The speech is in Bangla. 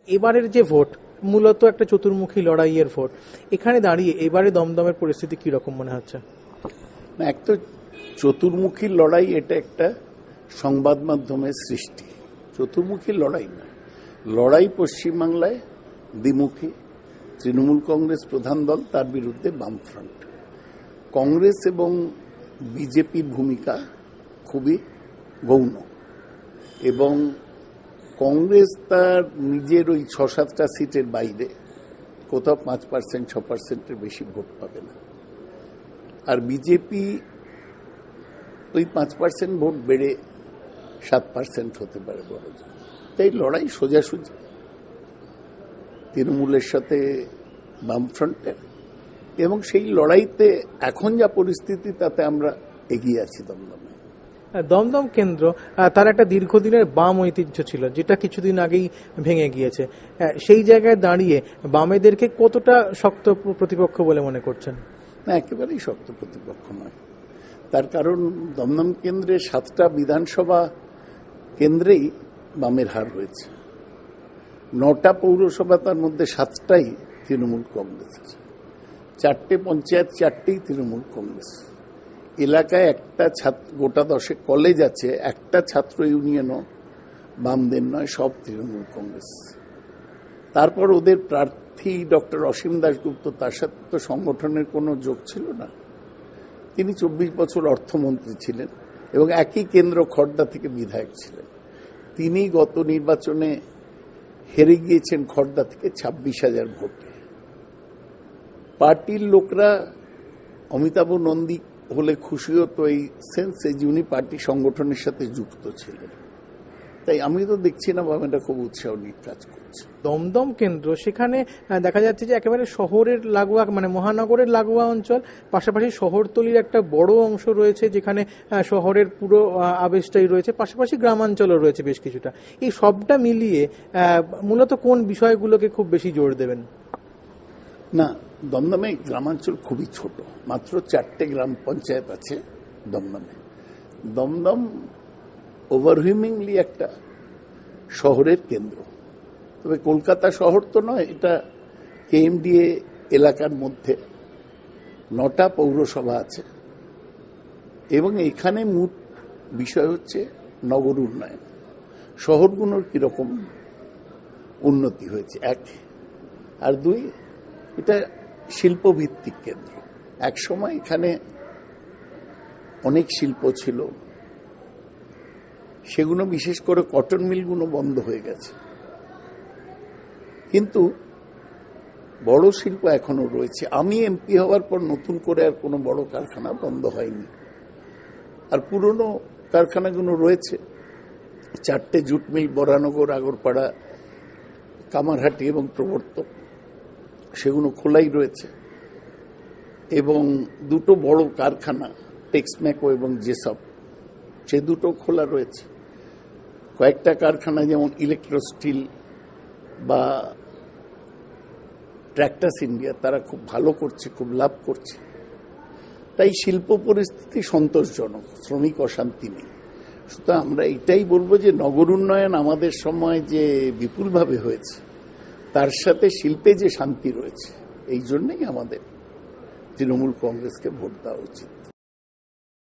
এবারের যে ভোট মূলত একটা চতুর্মুখী লড়াইয়ের ভোট, এখানে দাঁড়িয়ে এবারে দমদমের পরিস্থিতি কি রকম মনে হচ্ছে? না, এক তো চতুর্মুখী লড়াই, এটা একটা সংবাদ মাধ্যমের সৃষ্টি। চতুর্মুখী লড়াই না, লড়াই পশ্চিমবাংলায় দ্বিমুখী। তৃণমূল কংগ্রেস প্রধান দল, তার বিরুদ্ধে বামফ্রন্ট। কংগ্রেস এবং বিজেপির ভূমিকা খুবই গৌণ, এবং কংগ্রেস তার নিজের ওই ৬-৭টা সিটের বাইরে কোথাও ৫%, ৬%-এর বেশি ভোট পাবে না। আর বিজেপি ওই ৫% ভোট বেড়ে ৭% হতে পারে বড়। তাই লড়াই সোজাসুজি তৃণমূলের সাথে বামফ্রন্টের, এবং সেই লড়াইতে এখন যা পরিস্থিতি তাতে আমরা এগিয়ে আছি দমদমে। দমদম কেন্দ্র তার একটা দীর্ঘদিনের বাম ঐতিহ্য ছিল, যেটা কিছুদিন আগেই ভেঙে গিয়েছে। সেই জায়গায় দাঁড়িয়ে বামেদেরকে কতটা শক্ত প্রতিপক্ষ বলে মনে করছেন? না, একেবারেই শক্ত প্রতিপক্ষ নয়। তার কারণ দমদম কেন্দ্রে 7টা বিধানসভা কেন্দ্রেই বামের হার হয়েছে। 9টা পৌরসভা, তার মধ্যে 7টাই তৃণমূল কংগ্রেসের। 4টে পঞ্চায়েত, 4টেই তৃণমূল কংগ্রেস। এলাকায় একটা গোটা 10 কলেজ আছে, একটা ছাত্র ইউনিয়নও বামদের নয়, সব তৃণমূল কংগ্রেস। তারপর ওদের প্রার্থী ডক্টর অসীম দাশগুপ্ত, তার সাথে তো সংগঠনের কোনো যোগ ছিল না। তিনি 24 বছর অর্থমন্ত্রী ছিলেন এবং একই কেন্দ্র খড়দা থেকে বিধায়ক ছিলেন। তিনি গত নির্বাচনে হেরে গিয়েছেন খড়দা থেকে 26,000 ভোটে। পার্টির লোকরা অমিতাভ নন্দী হলে খুশি হতো এই সেন্সে যে উনি পার্টি সংগঠনের সাথে যুক্ত ছিলেন। তাই আমি তো দেখছি না বামেরা খুব উৎসাহ নিয়ে কাজ করছে। দমদম কেন্দ্র, সেখানে দেখা যাচ্ছে যে একেবারে শহরের লাগোয়া, মানে মহানগরের লাগোয়া অঞ্চল, পাশাপাশি শহরতলির একটা বড় অংশ রয়েছে যেখানে শহরের পুরো আবেশটাই রয়েছে, পাশাপাশি গ্রামাঞ্চলও রয়েছে বেশ কিছুটা। এই সবটা মিলিয়ে মূলত কোন বিষয়গুলোকে খুব বেশি জোর দেবেন? না, দমদমে গ্রামাঞ্চল খুবই ছোট, মাত্র 4টে গ্রাম পঞ্চায়েত আছে দমদমে। দমদম ওভারহুইমিংলি একটা শহরের কেন্দ্র। তবে কলকাতা শহর তো নয়, এটা কেএমডিএ এলাকার মধ্যে 9টা পৌরসভা আছে, এবং এখানে মূল বিষয় হচ্ছে নগর উন্নয়ন। শহরগুলোর কিরকম উন্নতি হয়েছে, 1। আর 2, এটা শিল্পভিত্তিক কেন্দ্র। এক সময় এখানে অনেক শিল্প ছিল, সেগুলো বিশেষ করে কটন মিলগুলো বন্ধ হয়ে গেছে, কিন্তু বড় শিল্প এখনো রয়েছে। আমি এমপি হওয়ার পর নতুন করে আর কোনো বড় কারখানা বন্ধ হয়নি, আর পুরনো কারখানাগুলো রয়েছে। 4টে জুট মিল, বরানগর, আগরপাড়া, কামারহাটি এবং প্রবর্তক, সেগুলো খোলাই রয়েছে। এবং 2টো বড় কারখানা, টেক্সম্যাকো এবং জেসপ, সে 2টো খোলা রয়েছে। কয়েকটা কারখানা যেমন ইলেকট্রো স্টিল বা ট্র্যাক্টাস ইন্ডিয়া, তারা খুব ভালো করছে, খুব লাভ করছে। তাই শিল্প পরিস্থিতি সন্তোষজনক, শ্রমিক অশান্তি নেই। সুতরাং আমরা এটাই বলবো যে নগর উন্নয়ন আমাদের সময় যে বিপুলভাবে হয়েছে, তার সাথে শিল্পে যে শান্তি রয়েছে, এই জন্যই আমাদের তৃণমূল কংগ্রেসকে ভোট দেওয়া উচিত।